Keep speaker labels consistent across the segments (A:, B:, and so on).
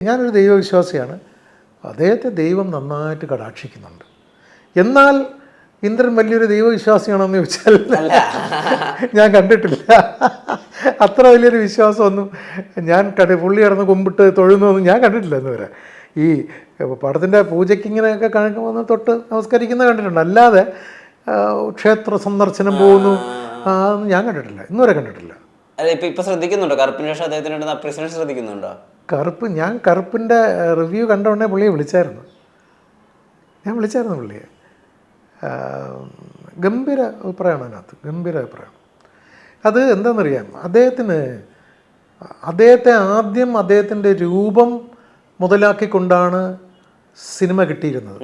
A: ഞാനൊരു ദൈവവിശ്വാസിയാണ്. അദ്ദേഹത്തെ ദൈവം നന്നായിട്ട് കടാക്ഷിക്കുന്നുണ്ട്. എന്നാൽ ഇന്ദ്രൻ വലിയൊരു ദൈവവിശ്വാസിയാണെന്ന് ചോദിച്ചാൽ ഞാൻ കണ്ടിട്ടില്ല. അത്ര വലിയൊരു വിശ്വാസമൊന്നും ഞാൻ പുള്ളി കിടന്ന് കുമ്പിട്ട് തൊഴുന്നൊന്നും ഞാൻ കണ്ടിട്ടില്ല ഇന്നുവരെ. ഈ പടത്തിൻ്റെ പൂജയ്ക്ക് ഇങ്ങനെയൊക്കെ കാണിക്കുമ്പോൾ തൊട്ട് നമസ്കരിക്കുന്നത് കണ്ടിട്ടുണ്ട്, അല്ലാതെ ക്ഷേത്ര സന്ദർശനം പോകുന്നു അതൊന്നും ഞാൻ കണ്ടിട്ടില്ല, ഇന്നുവരെ കണ്ടിട്ടില്ല.
B: ഇപ്പൊ ശ്രദ്ധിക്കുന്നുണ്ടോ കറുപ്പിന് ശേഷം അദ്ദേഹത്തിൻ്റെ അപ്രീസിയേഷൻ ശ്രദ്ധിക്കുന്നുണ്ടോ?
A: ഞാൻ കറുപ്പിൻ്റെ റിവ്യൂ കണ്ട ഉടനെ പുള്ളിയെ വിളിച്ചായിരുന്നു. ഞാൻ വിളിച്ചായിരുന്നു പുള്ളിയെ. ഗംഭീര അഭിപ്രായമാണ് അതിനകത്ത്, ഗംഭീര അഭിപ്രായം. അത് എന്താണെന്നറിയാം, അദ്ദേഹത്തെ ആദ്യം അദ്ദേഹത്തിൻ്റെ രൂപം മുതലാക്കിക്കൊണ്ടാണ് സിനിമ കിട്ടിയിരുന്നത്.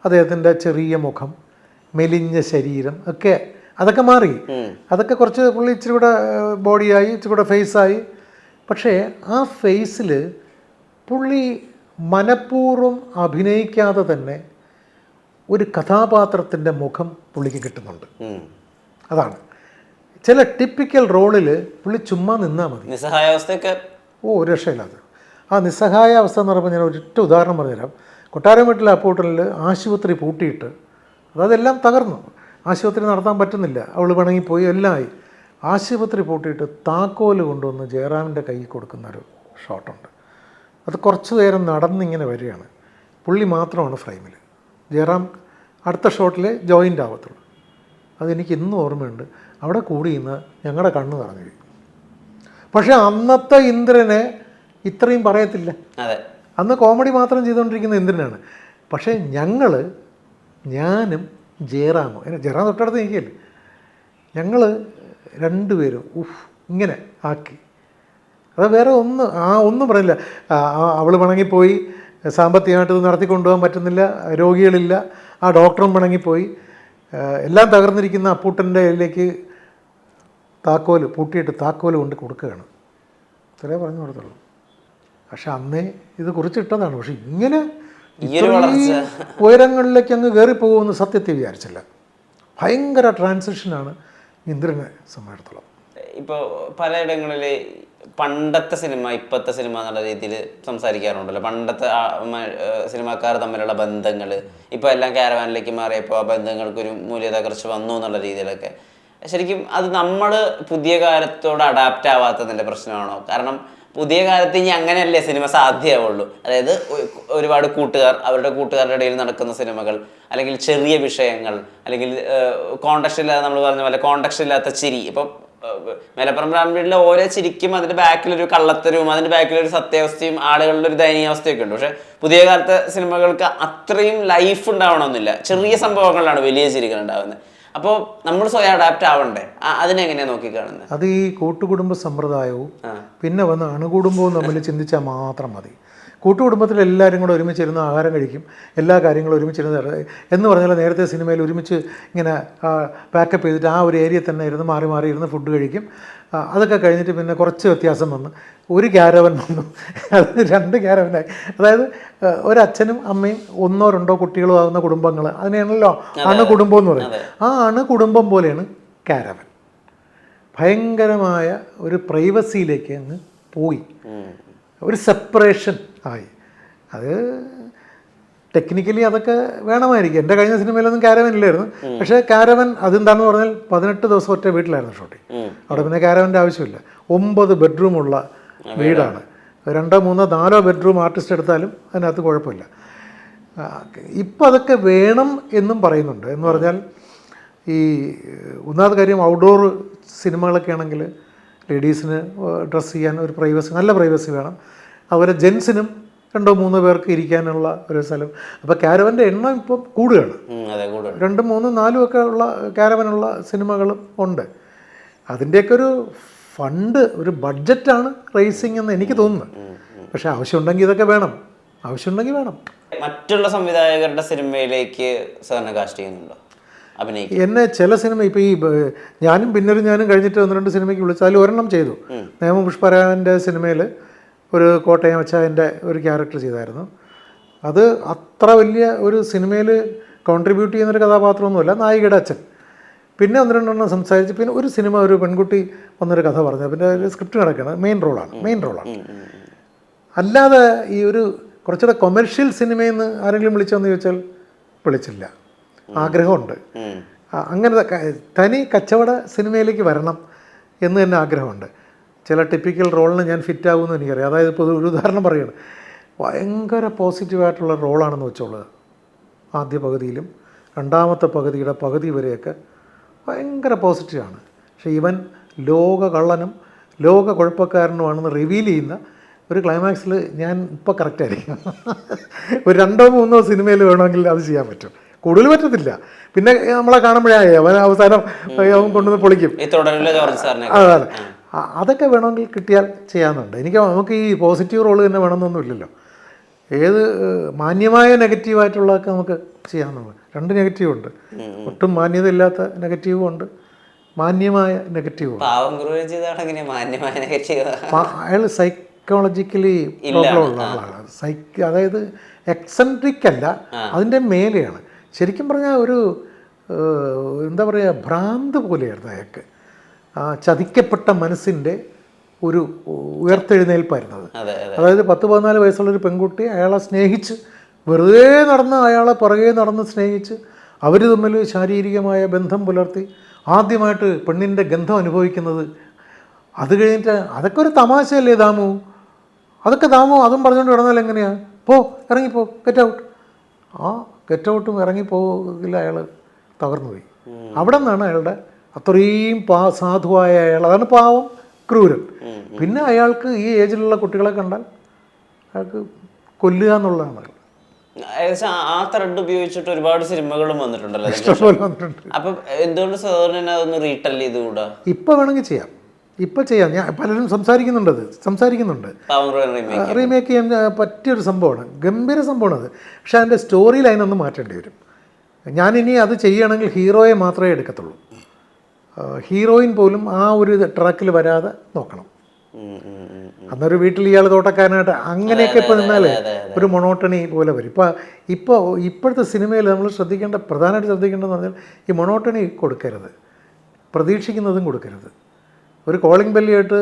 A: അദ്ദേഹത്തിൻ്റെ ചെറിയ മുഖം, മെലിഞ്ഞ ശരീരം ഒക്കെ അതൊക്കെ മാറി. അതൊക്കെ കുറച്ച് പുള്ളി ഇച്ചിരി കൂടെ ബോഡിയായി, ഇച്ചിരി കൂടെ ഫേസായി. പക്ഷേ ആ ഫേസിൽ പുള്ളി മനഃപൂർവ്വം അഭിനയിക്കാതെ തന്നെ ഒരു കഥാപാത്രത്തിൻ്റെ മുഖം പുള്ളിക്ക് കിട്ടുന്നുണ്ട്. അതാണ് ചില ടിപ്പിക്കൽ റോളിൽ പുള്ളി ചുമ്മാ നിന്നാൽ മതി.
B: നിസ്സഹായാവസ്ഥയൊക്കെ
A: ഒരു രക്ഷയില്ലാതെ ആ നിസ്സഹായ അവസ്ഥ എന്ന് പറയുമ്പോൾ ഞാൻ ഒരൊറ്റ ഉദാഹരണം പറഞ്ഞുതരാം. കൊട്ടാരം വീട്ടിലെ അപ്പൂട്ടനിൽ ആശുപത്രി പൂട്ടിയിട്ട് അതെല്ലാം തകർന്നു, ആശുപത്രി നടത്താൻ പറ്റുന്നില്ല, അവൾ പിണങ്ങിപ്പോയി, എല്ലാം ആയി. ആശുപത്രി പൂട്ടിയിട്ട് താക്കോല് കൊണ്ടുവന്ന് ജയറാമിൻ്റെ കയ്യിൽ കൊടുക്കുന്നൊരു ഷോട്ടുണ്ട്. അത് കുറച്ച് നേരം നടന്നിങ്ങനെ വരികയാണ്, പുള്ളി മാത്രമാണ് ഫ്രെയിമിൽ, ജയറാം അടുത്ത ഷോട്ടിൽ ജോയിൻ്റ് ആവത്തുള്ളൂ. അതെനിക്ക് ഇന്നും ഓർമ്മയുണ്ട്. അവിടെ കൂടി ഇന്ന് ഞങ്ങളുടെ കണ്ണ് നിറഞ്ഞു. പക്ഷേ അന്നത്തെ ഇന്ദ്രനെ ഇത്രയും പറയത്തില്ല. അന്ന് കോമഡി മാത്രം ചെയ്തുകൊണ്ടിരിക്കുന്ന ഇന്ദ്രനാണ്. പക്ഷേ ഞാനും ജയറാമും, ജയറാം തൊട്ടടുത്ത് നിൽക്കില്ലേ, ഞങ്ങൾ രണ്ടുപേരും ഇങ്ങനെ ആക്കി. അത് വേറെ ഒന്നും പറയില്ല. അവൾ പിണങ്ങിപ്പോയി, സാമ്പത്തികമായിട്ട് ഇത് നടത്തിക്കൊണ്ടുപോകാൻ പറ്റുന്നില്ല, രോഗികളില്ല, ആ ഡോക്ടറും പിണങ്ങിപ്പോയി, എല്ലാം തകർന്നിരിക്കുന്ന അപ്പൂട്ടൻ്റെ കയ്യിലേക്ക് താക്കോല് പൂട്ടിയിട്ട് താക്കോല് കൊണ്ട് കൊടുക്കുകയാണ്. ഇത്രേ പറഞ്ഞു കൊടുത്തുള്ളൂ. പക്ഷെ അന്നേ ഇത് കുറിച്ചിട്ടതാണ്. പക്ഷെ ഇങ്ങനെ ഉയരങ്ങളിലേക്ക് അങ്ങ് കയറിപ്പോകുമെന്ന് സത്യത്തിൽ വിചാരിച്ചില്ല. ഭയങ്കര ട്രാൻസിഷനാണ് ഇന്ദ്രനെ സംബന്ധിച്ചിടത്തോളം.
B: ഇപ്പോൾ പലയിടങ്ങളിൽ പണ്ടത്തെ സിനിമ ഇപ്പോഴത്തെ സിനിമ എന്നുള്ള രീതിയിൽ സംസാരിക്കാറുണ്ടല്ലോ. പണ്ടത്തെ സിനിമാക്കാർ തമ്മിലുള്ള ബന്ധങ്ങൾ ഇപ്പോൾ എല്ലാം കാരവാനിലേക്ക് മാറിയപ്പോൾ ആ ബന്ധങ്ങൾക്കൊരു മൂല്യതകർച്ച വന്നു എന്നുള്ള രീതിയിലൊക്കെ. ശരിക്കും അത് നമ്മൾ പുതിയ കാലത്തോട് അഡാപ്റ്റ് ആവാത്തതിൻ്റെ പ്രശ്നമാണോ? കാരണം പുതിയ കാലത്ത് ഇനി അങ്ങനെയല്ലേ സിനിമ സാധ്യമാവുള്ളൂ. അതായത് ഒരുപാട് അവരുടെ കൂട്ടുകാരുടെ ഇടയിൽ നടക്കുന്ന സിനിമകൾ, അല്ലെങ്കിൽ ചെറിയ വിഷയങ്ങൾ, അല്ലെങ്കിൽ കോണ്ടക്സ്റ്റ് ഇല്ലാതെ, നമ്മൾ പറഞ്ഞ പോലെ കോണ്ടക്സ്റ്റ് ഇല്ലാത്ത ചിരി. ഇപ്പം മലപ്പുറം ബ്രാഹ്മണിലെ ഓരോ ചിരിക്കും അതിൻ്റെ ബാക്കിലൊരു കള്ളത്തരവും അതിൻ്റെ ബാക്കിലൊരു സത്യാവസ്ഥയും ആളുകളുടെ ഒരു ദയനീയാവസ്ഥയൊക്കെ ഉണ്ട്. പക്ഷെ പുതിയ കാലത്തെ സിനിമകൾക്ക് അത്രയും ലൈഫ് ഉണ്ടാവണമെന്നില്ല, ചെറിയ സംഭവങ്ങളിലാണ് വലിയ ചിരികൾ ഉണ്ടാകുന്നത്. അപ്പോൾ നമ്മൾ സ്വയം അഡാപ്റ്റ് ആവണ്ടേ? അതിനെങ്ങനെയാണ് നോക്കിക്കാണുന്നത്?
A: അത് ഈ കൂട്ടുകുടുംബ സമ്പ്രദായവും പിന്നെ വന്ന് അണുകുടുംബവും തമ്മിൽ ചിന്തിച്ചാൽ മാത്രം മതി. കൂട്ടുകുടുംബത്തിൽ എല്ലാവരും കൂടെ ഒരുമിച്ചിരുന്ന് ആഹാരം കഴിക്കും, എല്ലാ കാര്യങ്ങളും ഒരുമിച്ചിരുന്ന് എന്ന് പറഞ്ഞാൽ നേരത്തെ സിനിമയിൽ ഒരുമിച്ച് ഇങ്ങനെ പാക്കപ്പ് ചെയ്തിട്ട് ആ ഒരു ഏരിയ തന്നെ ഇരുന്ന് മാറി മാറി ഇരുന്ന് ഫുഡ് കഴിക്കും. അതൊക്കെ കഴിഞ്ഞിട്ട് പിന്നെ കുറച്ച് വ്യത്യാസം വന്നു, ഒരു ക്യാരവൻ വന്നു, അത് 2 ക്യാരവനായി. അതായത് ഒരച്ഛനും അമ്മയും 1 or 2 കുട്ടികളും ആകുന്ന കുടുംബങ്ങൾ, അതിനെയാണല്ലോ അണുകുടുംബം എന്ന് പറയുന്നത്. ആ അണുകുടുംബം പോലെയാണ് ക്യാരവൻ. ഭയങ്കരമായ ഒരു പ്രൈവസിയിലേക്ക് അങ്ങ് പോയി, ഒരു സെപ്പറേഷൻ ആയി. അത് ടെക്നിക്കലി അതൊക്കെ വേണമായിരിക്കും. എൻ്റെ കഴിഞ്ഞ സിനിമയിലൊന്നും കാരവൻ ഇല്ലായിരുന്നു. പക്ഷേ കാരവൻ അതെന്താണെന്ന് പറഞ്ഞാൽ 18 ദിവസം ഒറ്റ വീട്ടിലായിരുന്നു ഷൂട്ടിങ്. അവിടെ പിന്നെ കാരവൻ്റെ ആവശ്യമില്ല. 9 ബെഡ്റൂമുള്ള വീടാണ്. 2, 3, 4 ബെഡ്റൂം ആർട്ടിസ്റ്റ് എടുത്താലും അതിനകത്ത് കുഴപ്പമില്ല. ഇപ്പം അതൊക്കെ വേണം എന്നും പറയുന്നുണ്ട്. എന്ന് പറഞ്ഞാൽ ഈ ഒന്നാമത്തെ കാര്യം, ഔട്ട്ഡോർ സിനിമകളൊക്കെ ആണെങ്കിൽ ലേഡീസിന് ഡ്രസ്സ് ചെയ്യാൻ ഒരു പ്രൈവസി, നല്ല പ്രൈവസി വേണം. അതുപോലെ ജെൻസിനും 2 or 3 പേർക്ക് ഇരിക്കാനുള്ള ഒരു സ്ഥലം. അപ്പോൾ കാരവൻ്റെ എണ്ണം ഇപ്പം കൂടുകയാണ്. 2, 3, 4 ഒക്കെ ഉള്ള കാരവനുള്ള സിനിമകളും ഉണ്ട്. അതിൻ്റെയൊക്കെ ഒരു ഫണ്ട്, ഒരു ബഡ്ജറ്റാണ് റേസിംഗ് എന്ന് എനിക്ക് തോന്നുന്നു. പക്ഷേ ആവശ്യമുണ്ടെങ്കിൽ ഇതൊക്കെ വേണം, ആവശ്യമുണ്ടെങ്കിൽ വേണം.
B: മറ്റുള്ള സംവിധായകരുടെ സിനിമയിലേക്ക് സാറിനെ കാസ്റ്റ് ചെയ്യുന്നുണ്ടോ?
A: എന്നെ ചില സിനിമ ഇപ്പോൾ ഈ ഞാനും കഴിഞ്ഞിട്ട് 1-2 സിനിമയ്ക്ക് വിളിച്ചു. അതിൽ ഒരെണ്ണം ചെയ്തു. നിയമപുഷ്പരാജൻ്റെ സിനിമയിൽ ഒരു കോട്ടയം അച്ചായൻ്റെ ഒരു ക്യാരക്ടർ ചെയ്തായിരുന്നു. അത് അത്ര വലിയ ഒരു സിനിമയിൽ കോൺട്രിബ്യൂട്ട് ചെയ്യുന്നൊരു കഥാപാത്രമൊന്നുമല്ല, നായികയുടെ അച്ഛൻ. പിന്നെ 1-2 സംസാരിച്ച് പിന്നെ ഒരു സിനിമ ഒരു പെൺകുട്ടി വന്നൊരു കഥ പറഞ്ഞു. പിന്നെ ഒരു സ്ക്രിപ്റ്റ് കിടക്കുകയാണ്, മെയിൻ റോളാണ്. അല്ലാതെ ഈ ഒരു കുറച്ചുകൂടെ കൊമേഴ്ഷ്യൽ സിനിമയിൽ നിന്ന് ആരെങ്കിലും വിളിച്ചോന്ന് ചോദിച്ചാൽ വിളിച്ചില്ല. ആഗ്രഹമുണ്ട്. അങ്ങനെ തനി കച്ചവട സിനിമയിലേക്ക് വരണം എന്ന് തന്നെ ആഗ്രഹമുണ്ട്. ചില ടിപ്പിക്കൽ റോളിന് ഞാൻ ഫിറ്റ് ആകുമെന്ന് എനിക്കറിയാം. അതായത് ഇപ്പോൾ ഒരു ഉദാഹരണം പറയുകയാണ്, ഭയങ്കര പോസിറ്റീവായിട്ടുള്ള റോളാണെന്ന് വെച്ചോളൂ. ആദ്യ പകുതിയിലും രണ്ടാമത്തെ പകുതിയുടെ പകുതി വരെയൊക്കെ ഭയങ്കര പോസിറ്റീവാണ്. പക്ഷേ ഇവൻ ലോക കള്ളനും ലോക കുഴപ്പക്കാരനുമാണെന്ന് റിവീൽ ചെയ്യുന്ന ഒരു ക്ലൈമാക്സിൽ ഞാൻ ഇപ്പോൾ കറക്റ്റായിരിക്കും. ഒരു 2-3 സിനിമയിൽ വേണമെങ്കിൽ അത് ചെയ്യാൻ പറ്റും, കൂടുതൽ പറ്റത്തില്ല. പിന്നെ നമ്മളെ കാണുമ്പോഴേ അവൻ അവസാനം അവൻ കൊണ്ടുവന്ന് പൊളിക്കും. അതാണ്, അതൊക്കെ വേണമെങ്കിൽ കിട്ടിയാൽ ചെയ്യാമെന്നുണ്ട്. നമുക്ക് ഈ പോസിറ്റീവ് റോള് തന്നെ വേണമെന്നൊന്നുമില്ലല്ലോ. ഏത് മാന്യമായ നെഗറ്റീവായിട്ടുള്ളതൊക്കെ നമുക്ക് ചെയ്യാമെന്നുള്ളത്. 2 നെഗറ്റീവുണ്ട്, ഒട്ടും മാന്യതയില്ലാത്ത നെഗറ്റീവും ഉണ്ട്, മാന്യമായ നെഗറ്റീവും. അയാൾ സൈക്കോളജിക്കലി പ്രോബ്ലം ഉള്ള ആളാണ്. അതായത് എക്സെൻട്രിക് അല്ല, അതിൻ്റെ മേലെയാണ്. ശരിക്കും പറഞ്ഞാൽ ഒരു എന്താ പറയുക, ഭ്രാന്ത് പോലെയായിരുന്നു അയാൾക്ക്. ചതിക്കപ്പെട്ട മനസ്സിൻ്റെ ഒരു ഉയർത്തെഴുന്നേൽപ്പായിരുന്നത്. അതായത് 10-14 വയസ്സുള്ളൊരു പെൺകുട്ടി അയാളെ സ്നേഹിച്ച്, വെറുതെ നടന്ന് അയാളെ പുറകെ നടന്ന് സ്നേഹിച്ച്, അവർ തമ്മിൽ ശാരീരികമായ ബന്ധം പുലർത്തി ആദ്യമായിട്ട് പെണ്ണിൻ്റെ ഗന്ധം അനുഭവിക്കുന്നത്. അത് കഴിഞ്ഞിട്ട് അതൊക്കെ ഒരു തമാശയല്ലേ ദാമു, അതൊക്കെ ദാമു അതും പറഞ്ഞുകൊണ്ട് കിടന്നാൽ എങ്ങനെയാണ്? ഇറങ്ങിപ്പോ, ഗെറ്റ് ഔട്ട്. ആ ഗെറ്റ് ഔട്ടും ഇറങ്ങിപ്പോകില്ല, അയാൾ തകർന്നു പോയി. അവിടെ നിന്നാണ് അയാളുടെ അത്രയും സാധുവായ അയാൾ, അതാണ് പാവം ക്രൂരൻ. പിന്നെ അയാൾക്ക് ഈ ഏജിലുള്ള കുട്ടികളെ കണ്ടാൽ അയാൾക്ക് കൊല്ലുക എന്നുള്ളതാണ്.
B: ഏകദേശം ആ ത്രെഡ് ഉപയോഗിച്ചിട്ട് ഒരുപാട് സിനിമകളും വന്നിട്ടുണ്ടല്ലോ. അപ്പം എന്തുകൊണ്ട് സാധാരണ അതൊന്ന് റീടെൽ ചെയ്തുകൂടാ?
A: ഇപ്പം വേണമെങ്കിൽ ചെയ്യാം, ഇപ്പം ചെയ്യാം. ഞാൻ പലരും സംസാരിക്കുന്നുണ്ട് റീമേക്ക് ചെയ്യാൻ പറ്റിയൊരു സംഭവമാണ്, ഗംഭീര സംഭവമാണ് അത്. പക്ഷേ അതിൻ്റെ സ്റ്റോറി ലൈനൊന്ന് മാറ്റേണ്ടി വരും. ഞാനിനി അത് ചെയ്യുകയാണെങ്കിൽ ഹീറോയെ മാത്രമേ എടുക്കത്തുള്ളൂ. ഹീറോയിൻ പോലും ആ ഒരു ട്രാക്കിൽ വരാതെ നോക്കണം. അന്നൊരു വീട്ടിൽ ഇയാൾ തോട്ടക്കാരനായിട്ട് അങ്ങനെയൊക്കെ ഇപ്പോൾ നിന്നാൽ ഒരു മൊണോട്ടണി പോലെ വരും. ഇപ്പോഴത്തെ സിനിമയിൽ നമ്മൾ പ്രധാനമായിട്ട് ശ്രദ്ധിക്കേണ്ടതെന്ന് പറഞ്ഞാൽ ഈ മൊണോട്ടണി കൊടുക്കരുത്, പ്രതീക്ഷിക്കുന്നതും കൊടുക്കരുത്. ഒരു കോളിംഗ് ബെല്ലിയായിട്ട്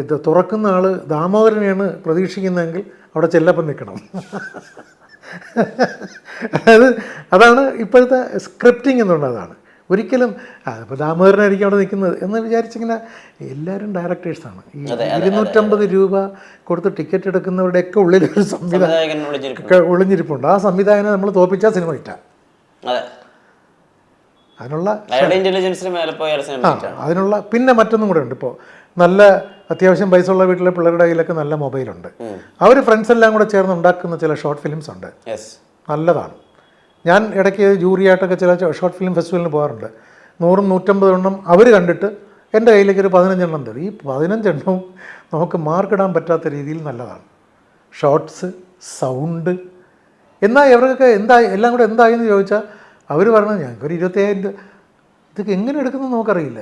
A: ഇത് തുറക്കുന്ന ആൾ ദാമോദരനെയാണ് പ്രതീക്ഷിക്കുന്നതെങ്കിൽ അവിടെ ചെല്ലപ്പം നിൽക്കണം. അതാണ് ഇപ്പോഴത്തെ സ്ക്രിപ്റ്റിംഗ് എന്നുള്ളത്. അതാണ് ഒരിക്കലും ഇപ്പോൾ ദാമോദരനായിരിക്കും അവിടെ നിൽക്കുന്നത് എന്ന് വിചാരിച്ചിങ്ങനെ. എല്ലാവരും ഡയറക്ടേഴ്സാണ്. ഈ 250 രൂപ കൊടുത്ത് ടിക്കറ്റ് എടുക്കുന്നവരുടെയൊക്കെ ഉള്ളിലൊരു സംവിധായകൻ ഒളിഞ്ഞിരിപ്പുണ്ട്. ആ സംവിധായകനെ നമ്മൾ തോൽപ്പിച്ചാൽ സിനിമ കിട്ടാം. അതിനുള്ള പിന്നെ മറ്റൊന്നും കൂടെ ഉണ്ട്. ഇപ്പോൾ നല്ല അത്യാവശ്യം പൈസ ഉള്ള വീട്ടിലെ പിള്ളേരുടെ കയ്യിലൊക്കെ നല്ല മൊബൈലുണ്ട്. അവർ ഫ്രണ്ട്സ് എല്ലാം കൂടെ ചേർന്ന് ഉണ്ടാക്കുന്ന ചില ഷോർട്ട് ഫിലിംസ് ഉണ്ട്, നല്ലതാണ്. ഞാൻ ഇടയ്ക്ക് ജൂറിയായിട്ടൊക്കെ ചില ഷോർട്ട് ഫിലിം ഫെസ്റ്റിവലിന് പോകാറുണ്ട്. 100-150 എണ്ണം അവർ കണ്ടിട്ട് എൻ്റെ കയ്യിലേക്ക് ഒരു 15 എണ്ണം തരും. ഈ 15 എണ്ണവും നമുക്ക് മാർക്കിടാൻ പറ്റാത്ത രീതിയിൽ നല്ലതാണ്. Shorts, sound. എന്നാൽ ഇവർക്കൊക്കെ എല്ലാം കൂടെ എന്തായെന്ന് ചോദിച്ചാൽ അവർ പറഞ്ഞത് ഞങ്ങൾക്കൊരു 25,000 ഇതൊക്കെ എങ്ങനെ എടുക്കുന്നത് നമുക്കറിയില്ല.